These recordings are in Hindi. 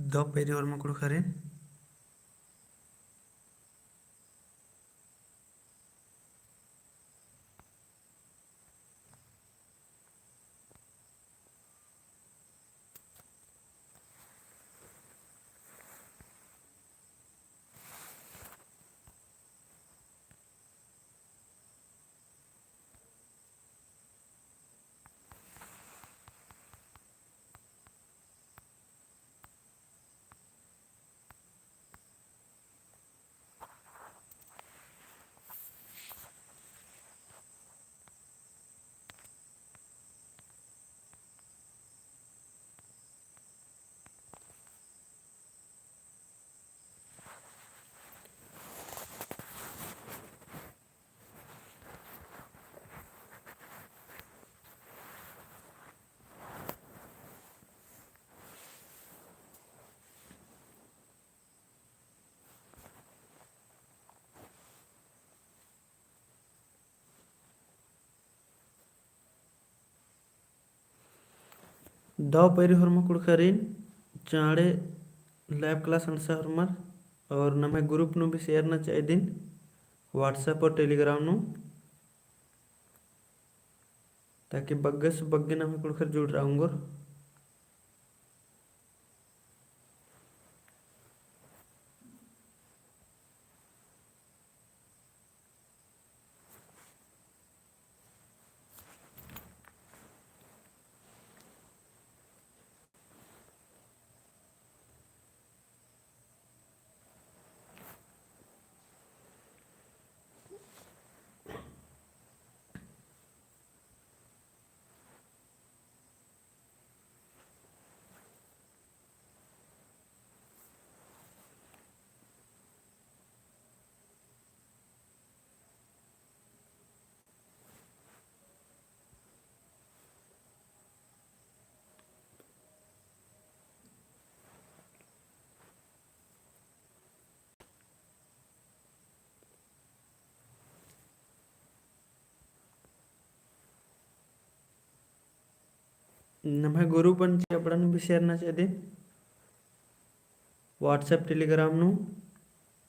Da periodo kare. Da periodo kare. Chare lab class हरमर और नमे ग्रुप नु भी शेयर ना चाहिए दिन व्हाट्सएप और टेलीग्राम नु ताकि बग्गे से बग्गे नमे कुड़कर जुड़ रहा नमे ग्रुप अपना भी शेयर ना चाहिए दिन व्हाट्सएप टेलीग्राम नु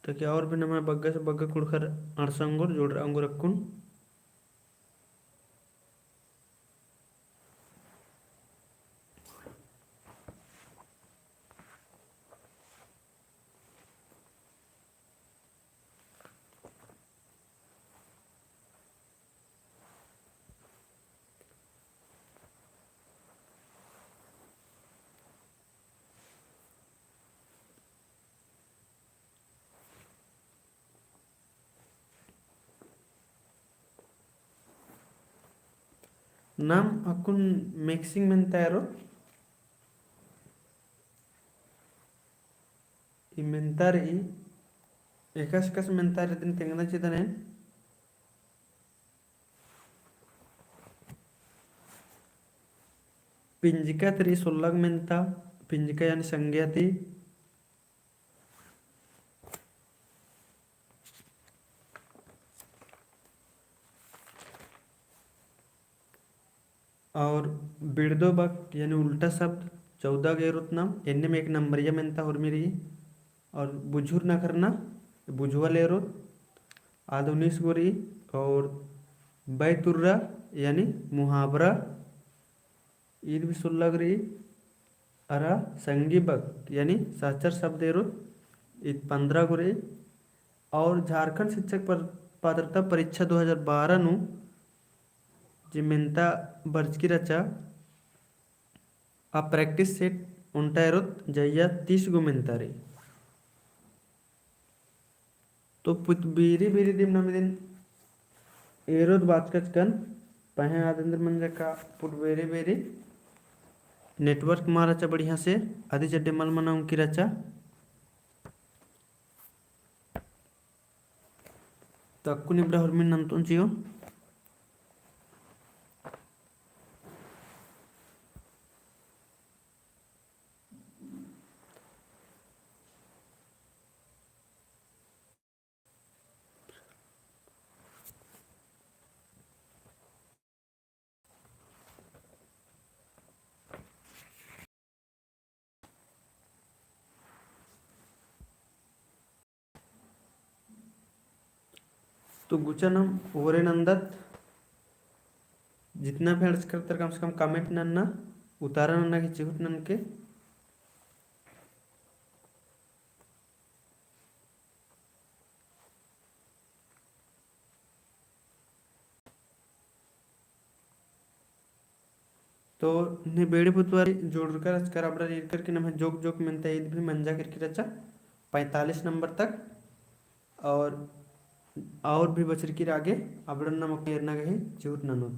ताकि और भी नमे बग्गे से बग्गे कुड़कर अड़संगुर जुड़ रहा रखून नाम अकुन मिक्सिंग में तैयारो ಈ ಮೆಂತಾರಿ ಏಕಸ್ಕಸ್ ಮೆಂತಾರಿ दिन ತೆಂಗನ ಚಿದನೆ पिंजिका तरी सोलग मेंता पिंजिका यानी संज्ञाती और बिड़दो बक यानी उल्टा शब्द 14 गेरुत नाम एन्ने में एक नंबरिया मेंता और मेरी और बुझुर ना करना बुझवा ले रोत आधुनिस गोरी और बैतुर्रा यानी मुहावरा ईद भी सुल्लग रही अरा संगी बक यानी साचर शब्द एरो ईद 15 गोरी और झारखंड शिक्षक पात्रता परीक्षा 2012 नु जी मेंता बर्ज की रचा आ प्रैक्टिस सेट उनटा एरोत जैया 30 गो मेंता रे तो पुत बीरी बीरी दिन नमी दिन एरोत बात कन पहे आदेंद्र मंजा का पुट बेरी बेरी नेटवर्क मारा चा बढ़िया से आदि चड्डे मल मना उनकी रचा तक्कु निबड़ा हरमिन नंतुन चियो तो गुचनम ओरे नंदत जितना भी अर्ज करते कम से कम कमेंट नन्ना उतारा नन्ना की चिहुट नन के तो ने बेड़ी पुतवारी जोड़कर अचकर अब रीड करके नम्हे जोक जोक मिलता है ईद भी मंजा करके रचा 45 नंबर तक और भी बचर की आगे अब नमक एरना गए चिहुट ननो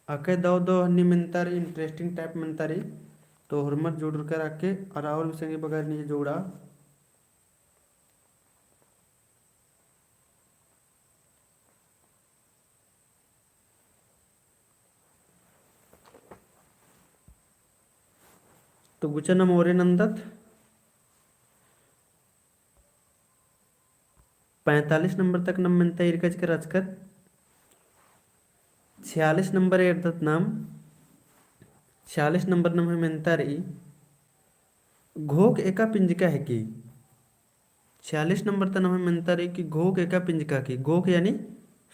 आके दो दो हन्नी मिनतारी इंटरेस्टिंग टाइप मिनतारी तो हुरमत जोड़ कर आके और राहुल संगे बगैर नहीं जोड़ा तो गुचन मोरे नंदत 45 नंबर तक नम मिलता इरकच के रचकर 46 नंबर एर्दत नाम 46 नंबर नम मिलता रही घोक एका पिंजिका है की 46 नंबर तक हमें मिलता रही कि घोक एका पिंजिका की घोक यानी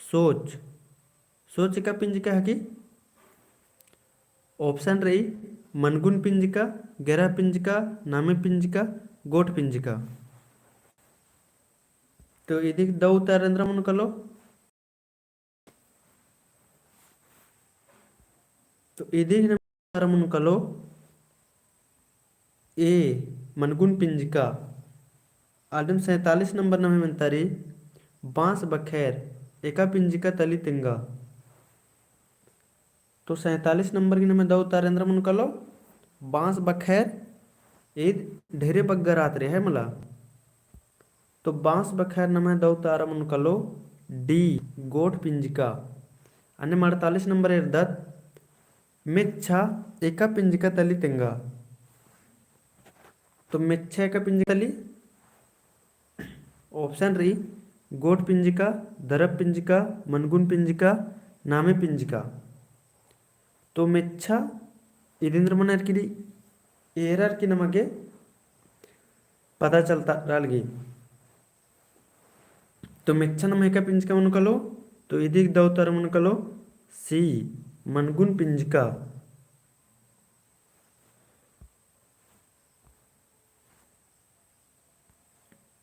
सोच सोच एका पिंजिका है की ऑप्शन रही मनगुन पिंजिका गहरा पिंजिका नामे पिंजिका गोठ पिंजिका तो इधी दो उतारेंद्र मन कलो तो इधी मन कलो ए मनगुन पिंजिका आदम 47 नंबर नमे मंतारी बांस बखेर एका पिंजिका तली तिंगा तो 47 नंबर की नमे दो उतारेंद्र मन कलो बांस बखेर ईद ढेरे बग्गर आत रहे है मला तो बांस बखेर नमे दो तारा मन कलो डी गोठ पिंजिका अन्य 48 नंबर इर्दत मिच्छा एका पिंजिका तली तिंगा तो मिच्छा एका पिंजिका तली ऑप्शन रही गोठ पिंजिका दरब पिंजिका मनगुन पिंजिका नामे पिंजिका तो मिच्छा इदिंद्र मन की एरर की नमगे पता चलता रालगी तो मिच्छा नम एका पिंजिका मन कलो तो इदी दो तर मन कलो सी मनगुन पिंजिका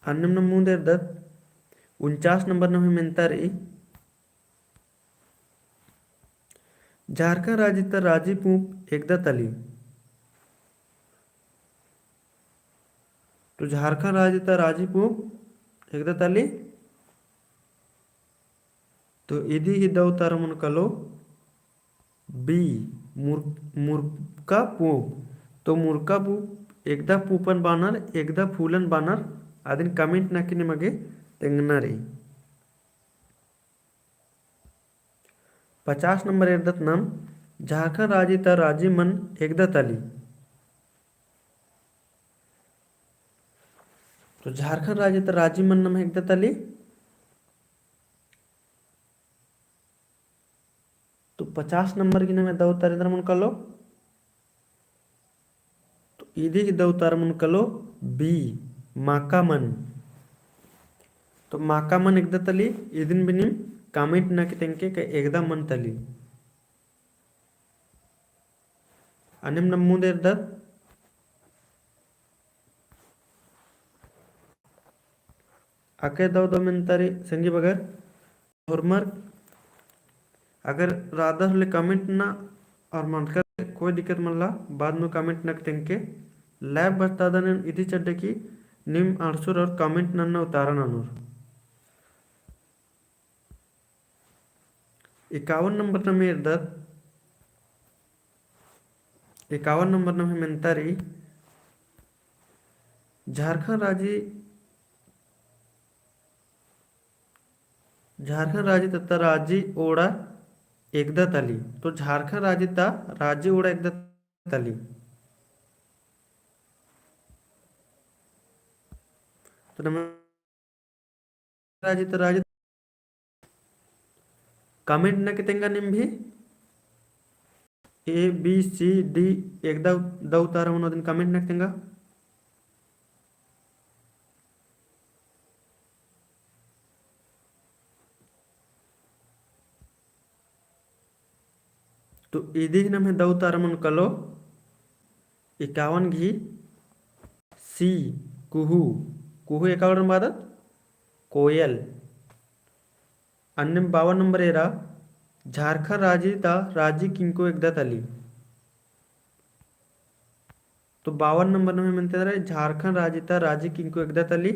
अन्नम नमूदे दत्त 49 नंबर नम मिलता रही झारखंड राज्य तर राजी पूप एकदा तली तो झारखंड राज्य तर राजी पूप एकदा तली तो इधी ही दो तार मन कलो बी मुर्का पूप तो मुर्का पूप एकदा पूपन बानर एकदा फूलन बानर आदिन कमेंट नाकी निಮಗೆ ತೆಂಗನಾರಿ 50 नंबर एर्दत नाम झारखंड राज्य ता राजी मन एकदा ताली तो झारखंड राज्य ता राजी मन नाम एकदा ताली तो 50 नंबर की नाम दो तारेंद्र मन कलो तो इधी की दो तार मन कलो बी माका मन तो माका मन एकदा तली इदिन बिनिम कमेंट ना तेंके एकदा मन तली अनिम नमूदे दत आके दो दो मिनतारी संगी बगर होरमर अगर राधा होले कमेंट ना और मनकर कोई दिक्कत मल्ला बाद में कमेंट ना तेंके लैब बता दने इति चड्डे की निम आंसर और कमेंट नन्ना उतारा नानूर 51 नंबर नमे इर्दत 51 नंबर नमे मेंतारी झारखंड राज्य तथा राज्य ओड़ा एकदा तली तो झारखंड राज्य ता राज्य ओड़ा एकदा तली तो नम राज्य ता राज्य कमेंट ना कितेंगा निम भी ए बी सी डी एकदा दो तारा मन दिन कमेंट ना कितेंगा तो इदी नम है दौ तार मन कलो 51 घी सी कुहू कुहू 51 बाद कोयल अन्य 52 नंबर एरा झारखंड राजी राजी किंको एकदा तली तो 52 नंबर में म्हणते रहे झारखंड राजिता राजी किंको एकदा तली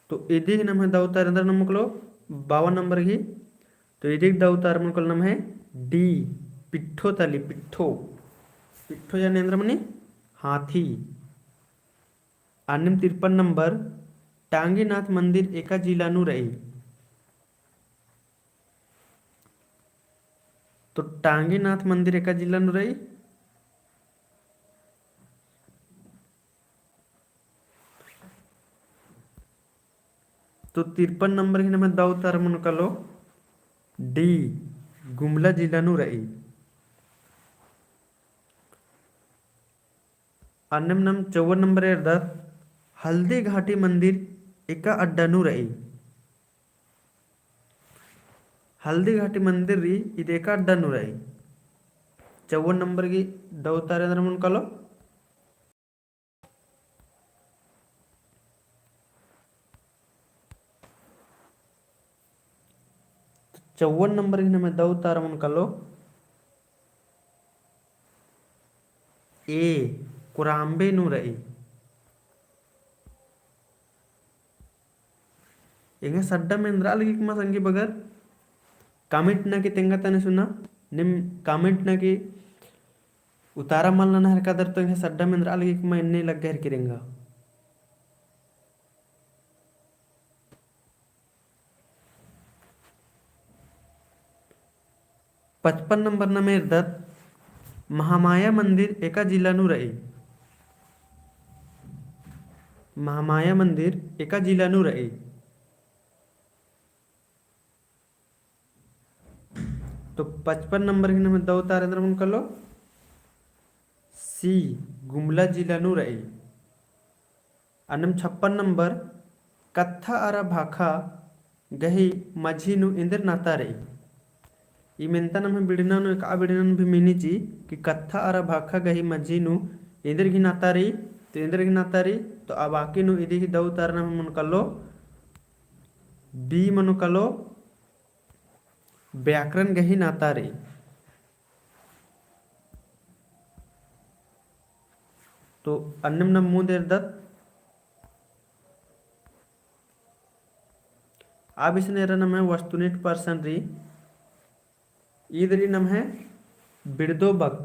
तो इदी नम है दौतार अंदर नमकलो 52 नंबर की तो इदी दौतार मन नाम है डी पिट्ठो तली पिट्ठो पिट्ठो या नेंद्र मनी हाथी अन्य 53 नंबर टांगीनाथ मंदिर एका जिल्लानु रही तो टांगीनाथ मंदिर एका जिल्लानु रही तो 53 नंबर की नंबर दौतार मन कलो डी गुमला जिल्लानु रही अन्य 54 नंबर अर्धात हल्दी घाटी मंदिर एका अड्डानु रही हल्दी घाटी मंदिर री इद एका अड्डानु रही 54 नंबर की दौतार अंदर मन कलो 54 नंबर की नंबर दौतार मन कलो ए कुरांबे नु रही इंगे सड्डा में इंद्राल की कुमा संगी बगर कमेंट ना की तेंगा तने सुना निम कमेंट ना की उतारा मल ना हर कदर तो इंगे सड्डा में इंद्राल की कुमा इन्ने लग गए किरेंगा 55 नंबर ना में दत्त महामाया मंदिर एका जिल्लानु रही महामाया मंदिर एका जिल्लानु रही तो 55 नंबर की नंबर दो तारेंद्र मन कर लो सी गुमला जिल्लानु रही अन्नम 56 नंबर कत्था आरा भाखा गही मझीनु इंदर नाता रही ई मेंता नम बिड़नानु एक आ बिड़नानु भी मिनीची कि कत्था आरा भाखा गही मझीनु इंदर की नाता रही तो इंदर की नाता रही तो अब आकी नु इदी की दौ तारना मन कलो बी मनु कलो व्याकरण गही नाता रही तो अन्नम नम मुंह देर दत्त अब इसने नम है वस्तुनिष्ठ पर्सन री इधरी नम है बिड़दो बक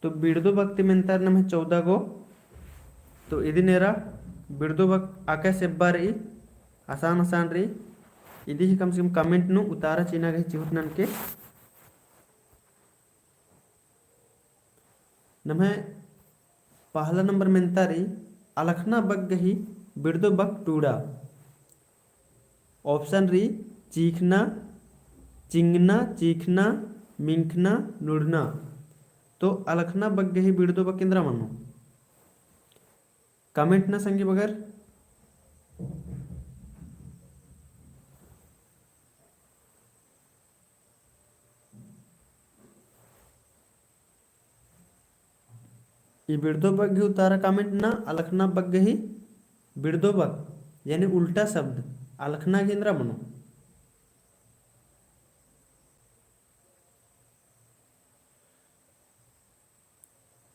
तो बिड़दो भक्ति मेंतर नम है 14 गो तो इदी नेरा बिड़दो बक आके सेब्बा रही आसान आसान रही इदी ही कम से कम कमेंट नु उतारा चीना गई चिहुटनन के नम है पहला नंबर मेंता रही अलखना बग गही बिड़दो बक टूड़ा ऑप्शन री चीखना चिंगना चीखना मिंखना नुड़ना तो अलखना बग गही बिड़दो बक केंद्र मनो कमेंट ना संगी बगर ये बिड़दो बग गही उतारा कमेंट ना अलखना बग गही बिड़दो बग यानी उल्टा शब्द अलखना केंद्र मनो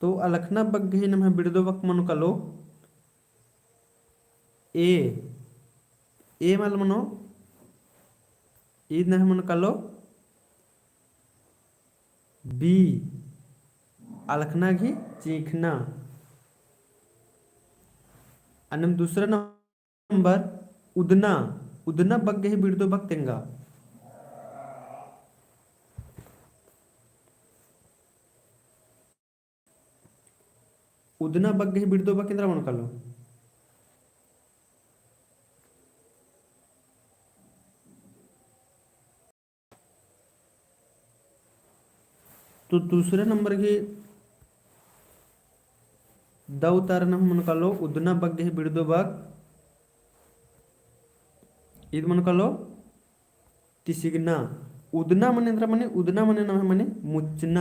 तो अलखना बग गही नम है बिड़दो बक मनो कलो ए मल मनो ईद न मन कलो बी अलखना घी चीखना अन्य दूसरा नंबर उदना उदना बग गही बिड़दो बक तेंगा उदना बग गही बिड़दो बक केंद्र मन कलो तो दूसरे नंबर की दौ तार मन कलो उदना बग गही बिड़दो बक ಇದು ಮನ್ಕಲ್ಲೋ ತಿಸಿಗ್ನ ಉದ್ನ ಮನೆ ಅಂದ್ರೆ ಮನೆ ಉದ್ನ ಮನೆ ನಮಗೆ ಮನೆ ಮುಚ್ಚನ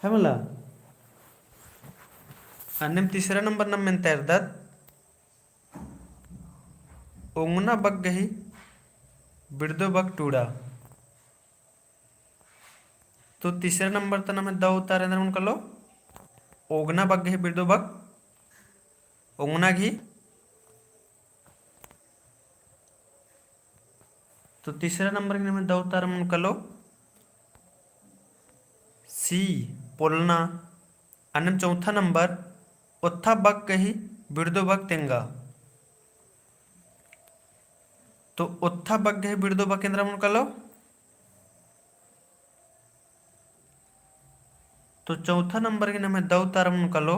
है मला आणि तिसरा नंबर नम म्हणता येतात ओंगना बग गही बिरदो बग टूडा तो तीसरा नंबर तर नम द उतार ಅಂದ್ರೆ मन कलो ओगना बग गही बिरदो बग ओंगना घी तो तीसरा नंबर के नम द उतार मन कलो सी पोलना आणि चौथा नंबर ओथा बग कही बिरदो बग तेंगा तो ओथा बग गही बिरदो बग केंद्र मन कलो तो चौथा नंबर के नमे दव तार मन कलो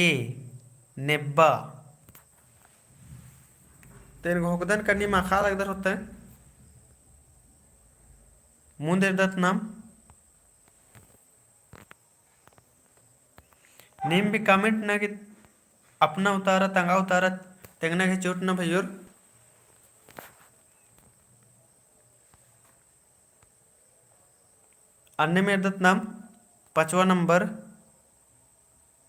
ए नेब्बा तेन घोकदन करनी माखा लगदर होता है मुंदेर दत्त नाम नेम भी कमेंट ना कि अपना उतारा तंगा उतारा तेंगना के चोट ना भैयोर अन्य में दत्त नाम 5वां नंबर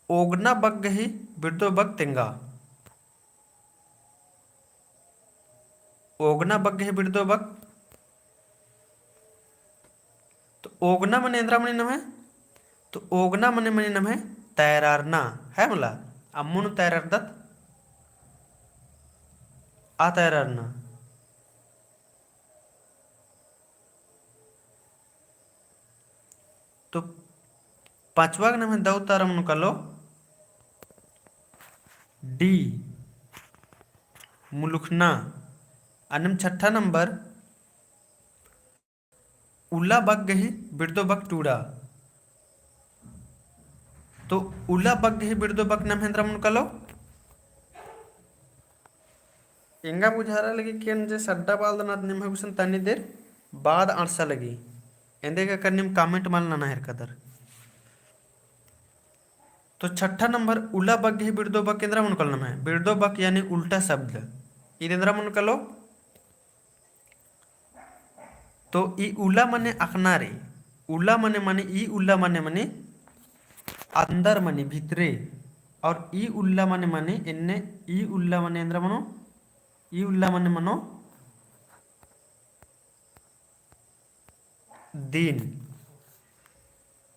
ओगना बग गही बिरदो बग तेंगा ओगना बग गही बिरदो बग तो ओगना मने इंद्रा मने नम है तो ओगना मने मने नम है तैरारना है मला अम्मुन तैरारदत आ तैरारना तो 5वां के नाम है दव तारा मन कलो डी मुलुखना आणि 6ठा नंबर उला बग गही बिरदो बग टूडा तो उला बग गही बिरदो बग नाम हेंद्रा मन कलो इंगा बुझारा लगी केन जे सड्डा बाल दना निम हगुसन तनी देर बाद आंसा लगी एंदे का करनिम कमेंट मालना ना हेर कदर तो 6ठा नंबर उला बग गही बिरदो बग केंद्रा मन कलो नाम है बिरदो बग यानी उल्टा शब्द इदेंद्रा मन कलो तो ई उला मने अखनारे उला मने ई उला मने अंदर मने भीतरे और ई उल्ला मने इन्ने ई उल्ला मने अंदर मनो ई उल्ला मने मनो दिन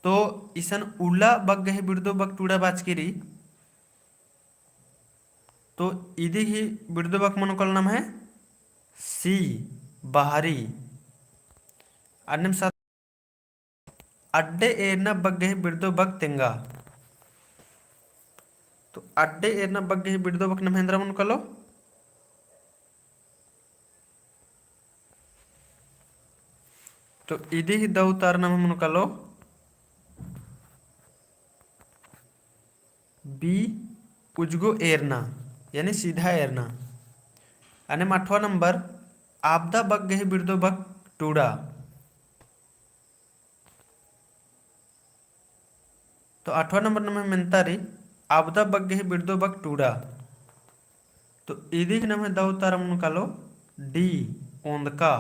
तो इसन उला बग गही बिरदो बग टूडा बाच केरी तो इदी ही बिरदो बग मनो कल नाम है सी बाहरी अन्यम साथ अड्डे एरना बग गही बिरदो बग तेंगा तो अड्डे एरना बग गही बिरदो बग नाम हेंद्रा मन कलो तो इदी ही दव तार नाम मन कलो बी उजगो एरना यानी सीधा एरना आणि 8वां नंबर आपदा बग गही बिरदो बग टूडा तो 8वां नंबर नम मेंतारी आपदा बग गही बिरदो बग टूडा तो इदी नम दव तार मन कलो डी ओंदका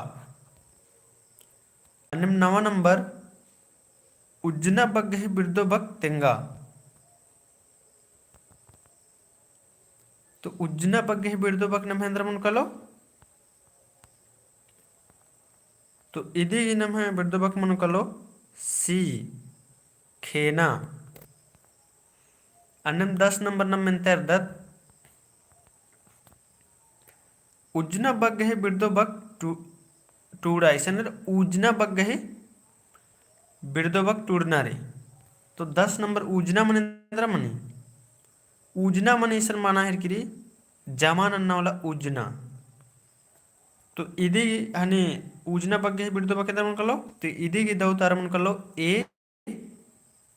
आणि 9वां नंबर उज्जना बग गही बिरदो बग तेंगा तो उज्जना बग गही बिरदो बग नम हेंद्रा मन कलो तो इदी नम है बिरदो बग मन कलो सी खेना अन्नम 10 नंबर नम मेंतर दत उज्जना बग गही बिरदो बग टूडा ऐसा उजना बग गही बिरदो बग टूडना रे तो 10 नंबर उजना मने इंद्रा मने उजना मने इसन माना है कि जमान अन्ना वाला उजना तो इदी हनी उजना बग गही बिरदो बग केंद्र मन कलो तो इदी की दव तार मन कलो ए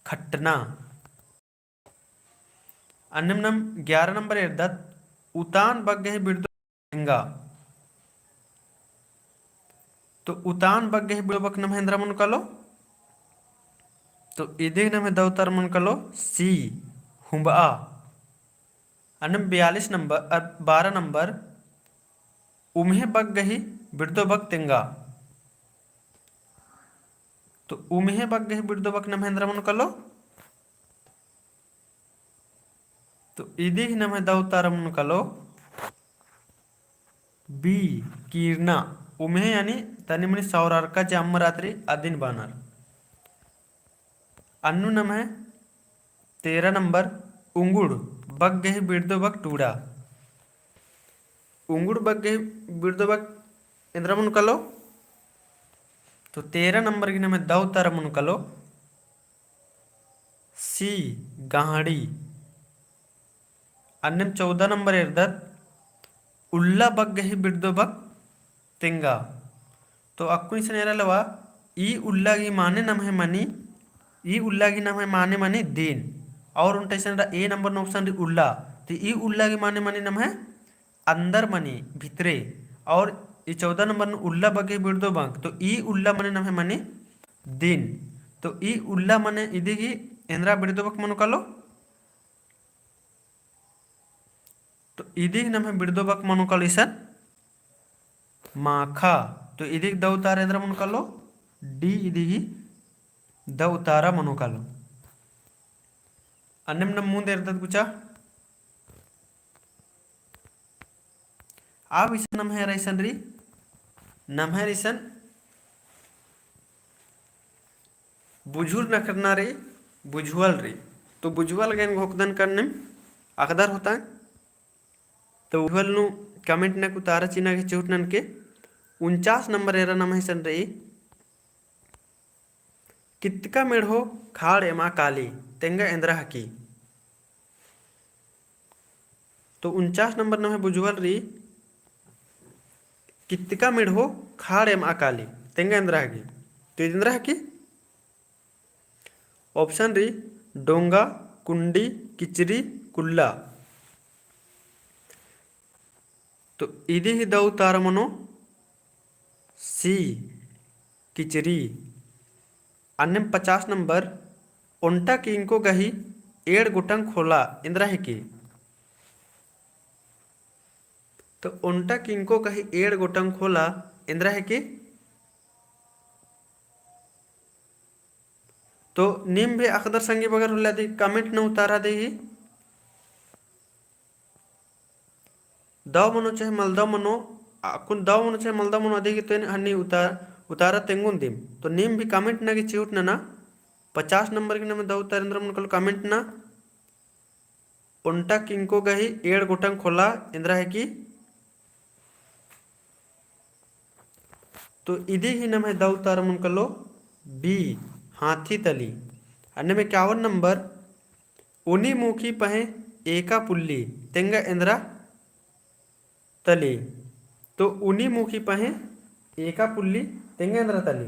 खटना अन्नम नम 11 नंबर इर्दत उतान बग गही बिरदो तेंगा तो उतान बग गही बिरदो बग नम हेंद्रा मन कलो तो इदी नम दव तार मन कलो सी हुंबा अन्य 42 नंबर 12 नंबर उम्हे बग गही बिरदो बग तेंगा। तो उम्हे बग गही बिरदो बग नम हेंद्र मन कलो। तो इदी नम दवतार मन कलो बी कीर्णा उम्हे यानी तनि मनी सौरार का जम रात्रि अदिन बानर। अन्नु नम है 13 नंबर उंगुड़ बग गही बिरदो बग टूड़ा। उंगुड़ बग गही बिरदो बग इंद्र मन कलो। तो 13 नंबर की नम दवतार मन कलो सी गाहड़ी। अन्य 14 नंबर इर्दत उल्ला बग गही बिरदो बग तेंगा। तो अक्कुनी सनेरलवा ई उल्लागी माने नम है मनी ई उल्लागी नम है माने मनी दिन और उन टेसन ए नंबर ऑप्शन री उल्ला। तो ई उल्लागी माने मनी नम है अंदर मनी भितरे और ई 14 नंबर उल्ला बगे बिरदो बंक। तो ई उल्ला मने नम है मनी दिन। तो ई उल्ला मने इदिगी एंद्रा बिरदो बक मनो कलो। तो इदिग नम है बिरदो बक मनो कलो इसन माखा। तो इदिग द उतार एंद्र मन कलो डी इदिगी द उतारा मनो कलो। अन्यम नम मुंद इर्दत कुचा अब इसन नम है रईसन री नम है रईसन बुझुर न करना रे बुझुअल रे। तो बुझुअल गैन घोकदन करने अकदर होता। तो बुझुअल नु कमेंट न उतारा चिन्ह के चुटनन के 49 नंबर एरा नम है सन रे कितका मेढ़ो खाड़ एमा काली तेंगा इंद्रा हकी। तो 49 नंबर नम है बुझुअल री कितका मेढ़ो खाड़ एम अकाली तेंगा इंद्रा हकी। तो इंद्रा हकी ऑप्शन री डोंगा कुंडी किचरी कुल्ला। तो इदी ही दऊ तार मनो सी किचरी। अन्य 50 नंबर ओंटा किंको गही एड़ गुटंग खोला इंद्रा है की। तो ओंटा किंको गही एड़ गुटंग खोला इंद्रा है की। तो निम भी अकदर संगी बगर हुला दी कमेंट न उतारा दे ही दाव मनो चाहे मलदा मनो अकुन दाव मनो चाहे मलदा मनो अधिक तो हन्नी उतारा तेंगुन दिम। तो निम भी कमेंट ना की चिउट ना 50 नंबर की नम दाव उतारेंद्र मन कल कमेंट ना ओंटा किंको गही एड़ गोटंग खोला इंद्रा है की। तो इदी ही नम है दाव उतारा मन कलो बी हाथी तली। अन्य में 51 नंबर उनी मुखी पहे एका पुल्ली तेंगा इंद्रा तली। तो उनी मुखी पहे एका पुल्ली तेंगा इंद्रा तली।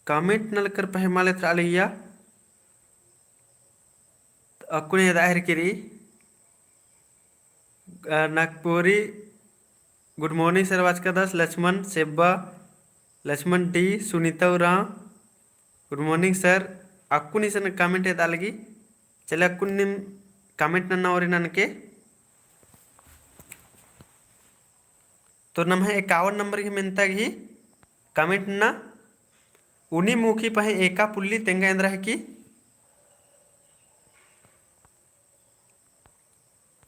कमेंट नलकर पहे माले त्रालिया अकुने दाहिर किरी नागपुरी गुड मॉर्निंग सर वाच का दस लक्ष्मण सेब्बा लक्ष्मण डी Sunita Oraon good morning sir अक्कुनी सन कमेंट है दालगी चले अक्कुन निम कमेंट नन्ना और ननके। तो नम है 51 नंबर की मिनता की कमेंट ना उनी मुखी पहे एका पुल्ली तेंगा इंद्रा है की।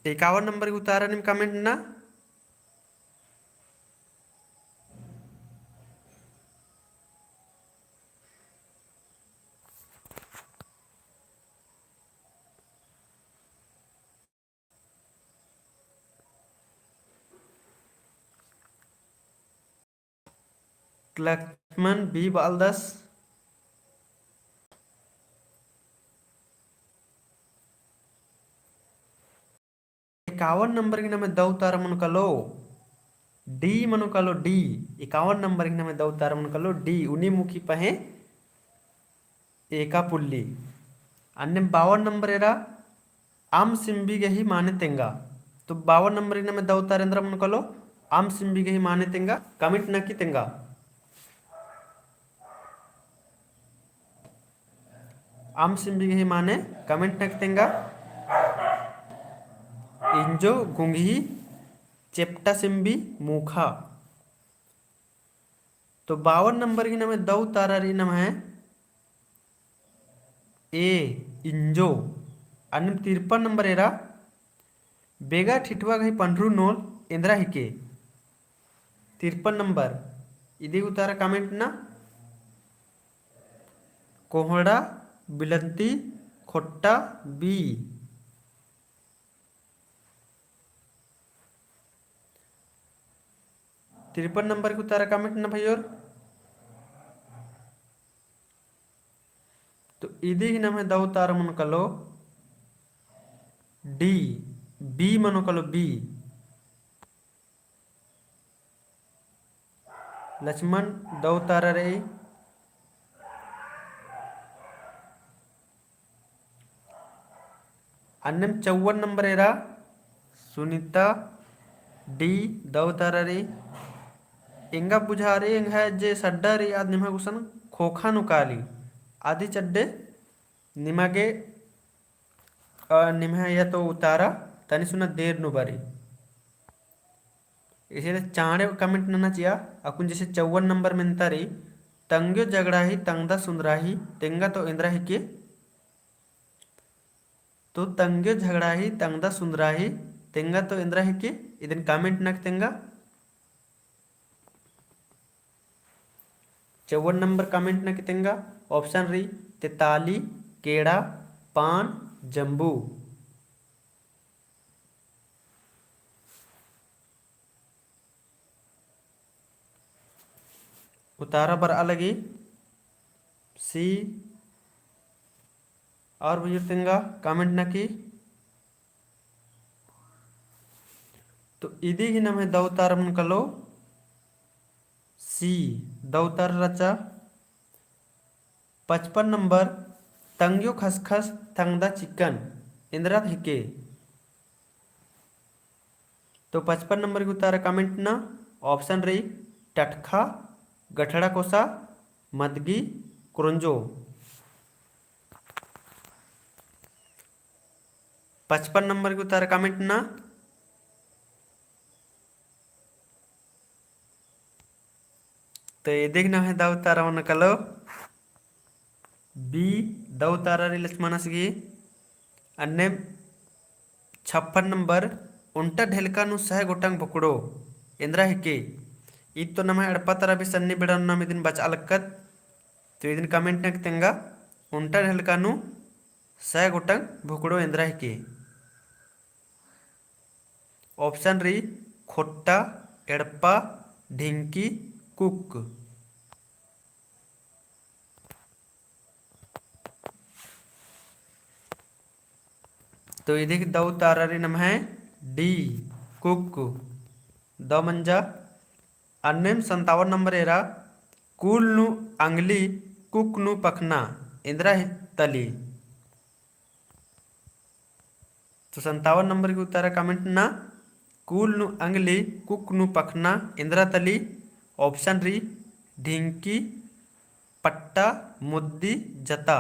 51 नंबर की उतारा निम कमेंट ना लक्ष्मण बी बालदस 51 नंबर की नमे दव तारा मन कलो डी मनो कलो डी 51 नंबर की नमे दव तारा मन कलो डी उनी मुखी पहे एका पुल्ली। अन्य 52 नंबर एरा आम सिंबी गही माने तेंगा। तो 52 नंबर की नमे दव तारेंद्र मन कलो आम सिंबिगे ही माने तेंगा कमेंट ना की तेंगा आम सिंबिगे ही माने कमेंट ना की तेंगा इंजो गुंगी चेप्टा सिंबी मुखा। तो 52 नंबर की नाम है दऊ तारा री नाम है ए इंजो। आणि 53 नंबर एरा बेगा ठिठवा गई पंडरू नोल इंद्रा हिके 53 नंबर इदी उतारा कमेंट ना कोहड़ा बिलंती खोट्टा बी। 53 नंबर की उतारा कमेंट ना भाई। और तो इदी ही नाम है दऊ तारा मन कलो डी बी मनो कलो बी लक्ष्मण दऊ तारा रे। अन्यम 54 नंबर एरा सुनीता डी दऊ तारा रे। इंगा बुझा रे इंग है जे सड्डा रे आद निमा कुसन खोखा नुकाली आदि चड्डे निमागे निम्हा या तो उतारा तनि सुना देर नुबारी इसे चाणे कमेंट नना चिया अकुन जैसे 54 नंबर में तारी तंग्यो जगड़ा ही तंगदा सुंदराही तेंगा तो इंद्रा ही के तो तंग्यो झगड़ा ही तंगदा सुंदराही तेंगा तो इंद्रा ही के इधन कमेंट नक तेंगा 54 नंबर कमेंट नक तेंगा ऑप्शन री तेताली केड़ा पान जम्बू। उतारा बर अलगी सी और बुजुर्ग तेंगा कमेंट न की। तो इदी ही नाम है दौतार मन कलो सी दौतार रचा। 55 नंबर तंग्यो खसखस तंगदा चिकन इंदिरा हिके। तो 55 नंबर की उतारा कमेंट ना ऑप्शन रही टटखा गठड़ा कोसा मदगी कुरंजो। 55 नंबर की उतारा कमेंट ना तो ये देखना है दाऊ तारा मन कलो बी दाऊ तारा रे लक्ष्मणसगी। अन्य 56 नंबर उंटा ढेलका नु सह गोटांग बकड़ो इंद्रा हिके ईद तो नम अड़पा तारा भी सन्नी बेड़ा नाम इदिन बच अलकत। तो इदिन कमेंट नक तेंगा उंटा ढेलका नु सह गोटांग भुकड़ो इंद्रा हिके। ऑप्शन री खोट्टा एड़पा ढिंकी कुक। तो ये देख दो तारा रे नम है डी कुक द मंजा। अन्य 57 नंबर एरा कुल नु अंगली कुक नु पखना इंद्रा तली। तो 57 नंबर की उतारा कमेंट ना कुल नु अंगली कुक नु पखना इंद्रा तली। ऑप्शन री ढिंकी पट्टा मुद्दी जता।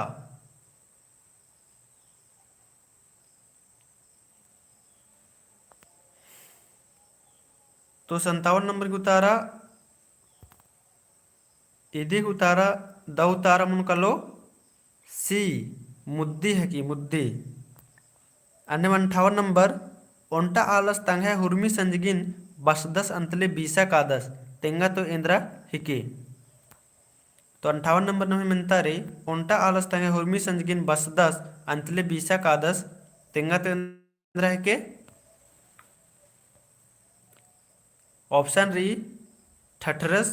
तो 57 नंबर की उतारा इधी उतारा द उतारा मन कलो सी मुद्दी है कि मुद्दी। अन्य 58 नंबर ओंटा आलस तंग है हुर्मी संजगिन बसदस अंतले बीसा कादस तेंगा तो इंद्रा हिके। तो 58 नंबर में मिलता रे ओंटा आलस तंग है हुर्मी संजगिन बसदस अंतले बीसा कादस तेंगा तो इंद्रा हिके। ऑप्शन री ठठरस